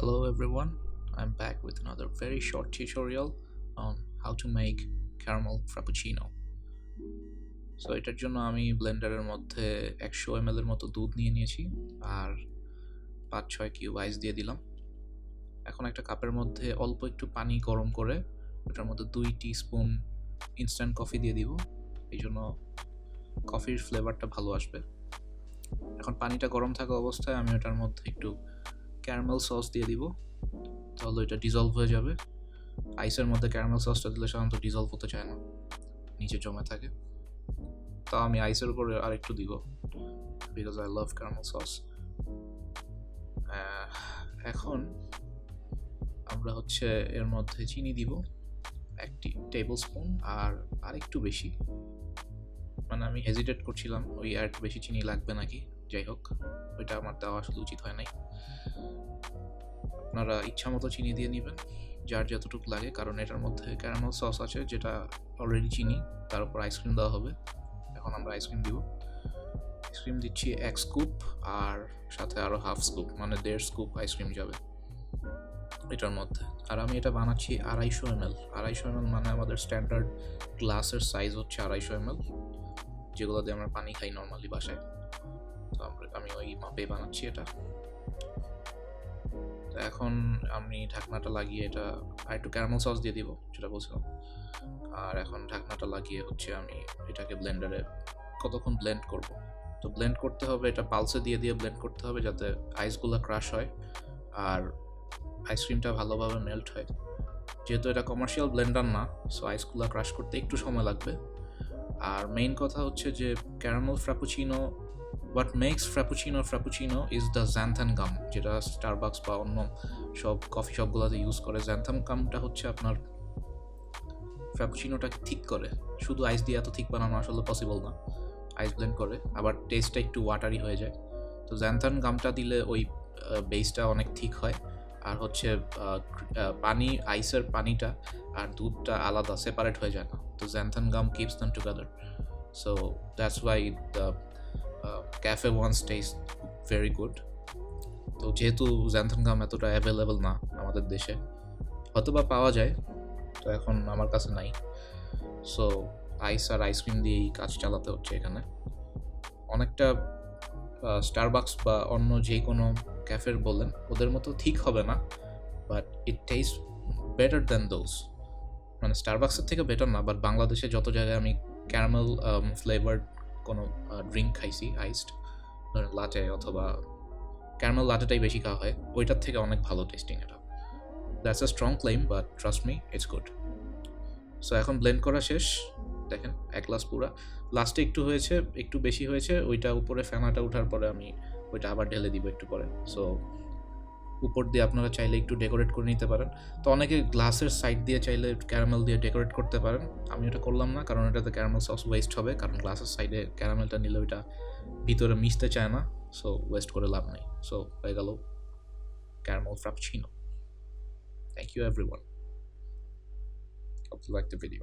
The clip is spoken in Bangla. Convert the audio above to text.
Hello everyone, I'm back with another very short tutorial on how to make caramel frappuccino. So এটার জন্য আমি ব্লেন্ডারের মধ্যে 100 ml এর মতো দুধ নিয়ে নিয়েছি আর 5-6 কিউব আইস দিয়ে দিলাম। এখন একটা কাপের মধ্যে অল্প একটু পানি গরম করে ওটার মধ্যে 2 টিস্পুন ইনস্ট্যান্ট কফি দিয়ে দিব, এই জন্য কফির ফ্লেভারটা ভালো আসবে। এখন পানিটা গরম থাকা অবস্থায় আমি ওটার মধ্যে একটু ক্যারামেল সস দিয়ে দিব, তাহলে এটা ডিজলভ হয়ে যাবে। আইসের মধ্যে ক্যারামেল সসটা দিলে সাধারণত ডিজলভ হতে চায় না, নিচে জমে থাকে। তো আমি আইসের উপরে আরেকটু দিব, because I love caramel sauce. এখন আমরা এর মধ্যে চিনি দিব 1 টেবিল স্পুন, আর আরেকটু বেশি, মানে আমি হেজিটেট করছিলাম ওই আর একটু বেশি চিনি লাগবে নাকি, যাই হোক ওইটা আমার দেওয়া আসলে উচিত হয় নাই। আপনারা ইচ্ছা মতো চিনি দিয়ে নেবেন, যার যতটুকু লাগে, কারণ এটার মধ্যে ক্যারামেল সস আছে যেটা অলরেডি চিনি, তার উপর আইসক্রিম দেওয়া হবে। এখন আমরা আইসক্রিম দিব, আইসক্রিম দিচ্ছি 1 স্কুপ আর সাথে আরও হাফ স্কুপ, মানে 1.5 স্কুপ আইসক্রিম যাবে এটার মধ্যে। আর আমি এটা বানাচ্ছি 250 ml। 250 ml মানে আমাদের স্ট্যান্ডার্ড গ্লাসের সাইজ হচ্ছে 250 ml, যেগুলো দিয়ে আমরা পানি খাই নর্মালি বাসায়। তো আমি ওই মাপে বানাচ্ছি এটা। এখন আমি ঢাকনাটা লাগিয়ে এটা আর একটু ক্যারামেল সস দিয়ে দিব, যেটা বলছিলাম। আর এখন ঢাকনাটা লাগিয়ে আমি এটাকে ব্লেন্ডারে কতক্ষণ ব্লেন্ড করব। তো ব্লেন্ড করতে হবে, এটা পালসে দিয়ে দিয়ে ব্লেন্ড করতে হবে যাতে আইসগুলো ক্রাশ হয় আর আইসক্রিমটা ভালোভাবে মেল্ট হয়। যেহেতু এটা কমার্শিয়াল ব্লেন্ডার না, সো আইসগুলো ক্রাশ করতে একটু সময় লাগবে। আর মেইন কথা হচ্ছে যে caramel frappuccino, what makes frappuccino is the xanthan gum, যেটা স্টারবাকস বা অন্য সব কফি শপগুলোতে ইউজ করে। xanthan গামটা আপনার ফ্রাপুচিনোটাকে থিক করে। শুধু আইস দিয়ে এত থিক বানানো আসলে পসিবল না, আইস ব্লেন্ড করে আবার টেস্টটা একটু ওয়াটারি হয়ে যায়। তো xanthan গামটা দিলে ওই বেসটা অনেক থিক হয়, আর পানি, আইসের পানিটা আর দুধটা আলাদা সেপারেট হয়ে যায় না। তো xanthan gum keeps them together, so that's why the cafe ones taste very good. তো যেহেতু xanthan gum এতটা অ্যাভেলেবল না আমাদের দেশে, হয়তো বা পাওয়া যায়, তো এখন আমার কাছে নাই, সো আইস আর আইসক্রিম দিয়েই কাজ চালাতে হচ্ছে এখানে। অনেকটা স্টারবাকস বা অন্য যে কোনো ক্যাফের বলেন, ওদের মতো ঠিক হবে না, but it test better than those. মানে স্টারবাক্সের থেকে বেটার না, বাট বাংলাদেশে যত জায়গায় আমি ক্যারামেল ফ্লেভার্ড কোনো ড্রিঙ্ক খাইছি আইসড, ধরেন লাটে অথবা ক্যারামেল লাটেটাই বেশি খাওয়া হয়, ওইটার থেকে অনেক ভালো টেস্টিং এটা। That's a strong claim, but trust me, it's good. So এখন ব্লেন্ড করা শেষ, দেখেন 1 গ্লাস পুরা। লাস্টে একটু বেশি হয়েছে, ওইটা উপরে ফেনাটা ওঠার পরে আমি ওইটা আবার ঢেলে দিব একটু পরে। সো উপর দিয়ে আপনারা চাইলে একটু ডেকোরেট করে নিতে পারেন। তো অনেকে গ্লাসের সাইড দিয়ে চাইলে ক্যারামেল দিয়ে ডেকোরেট করতে পারেন, আমি এটা করলাম না, কারণ এটাতে ক্যারামেল সস ওয়েস্ট হবে, কারণ গ্লাসের সাইডে ক্যারামেলটা নিলে ওইটা ভিতরে মিশতে চায় না, সো ওয়েস্ট করে লাভ নেই। সো হয়ে গেল caramel frappuccino. Thank you everyone. Hope you liked the video.